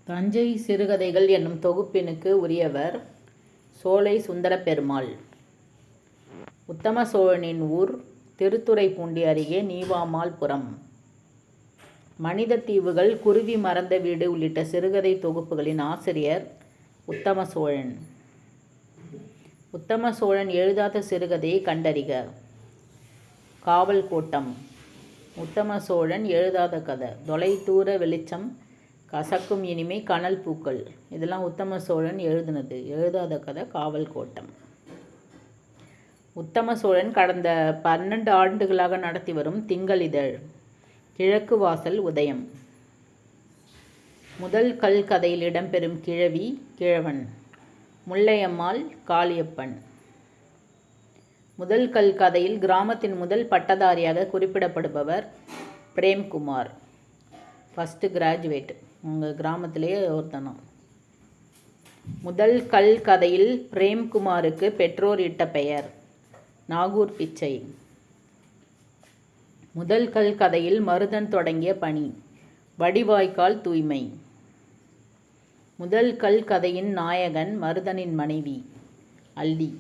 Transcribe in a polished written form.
தஞ்சை சிறுகதைகள் என்னும் தொகுப்பினுக்கு உரியவர் சோலை சுந்தரப்பெருமாள். உத்தம சோழனின் ஊர் திருத்துறைப்பூண்டி அருகே நீவாமால்புரம். மனித தீவுகள், குருவி மறந்த வீடு உள்ளிட்ட சிறுகதை தொகுப்புகளின் ஆசிரியர் உத்தம சோழன். உத்தம சோழன் எழுதாத சிறுகதையை கண்டறிக. காவல் கோட்டம். உத்தம சோழன் எழுதாத கதை. தொலைதூர வெளிச்சம், கசக்கும் இனிமை, கனல் பூக்கள். இதெல்லாம் உத்தம சோழன் எழுதாத கதை காவல் கோட்டம். உத்தம சோழன் கடந்த 12 ஆண்டுகளாக நடத்தி வரும் திங்களிதழ் கிழக்கு வாசல் உதயம். முதல் கல் கதையில் இடம்பெறும் கிழவி கிழவன். முல்லையம்மாள் காளியப்பன். முதல் கல் கதையில் கிராமத்தின் முதல் பட்டதாரியாக குறிப்பிடப்படுபவர் பிரேம்குமார். ஃபஸ்ட்டு கிராஜுவேட் உங்கள் கிராமத்திலேயே ஒருத்தனம். முதல் கல் கதையில் பிரேம்குமாருக்கு பெற்றோர் இட்ட பெயர் நாகூர் பிச்சை. முதல் கல் கதையில் மருதன் தொடங்கிய பணி வடிவாய்க்கால் தூய்மை. முதல் கல் கதையின் நாயகன் மருதனின் மனைவி அல்லி.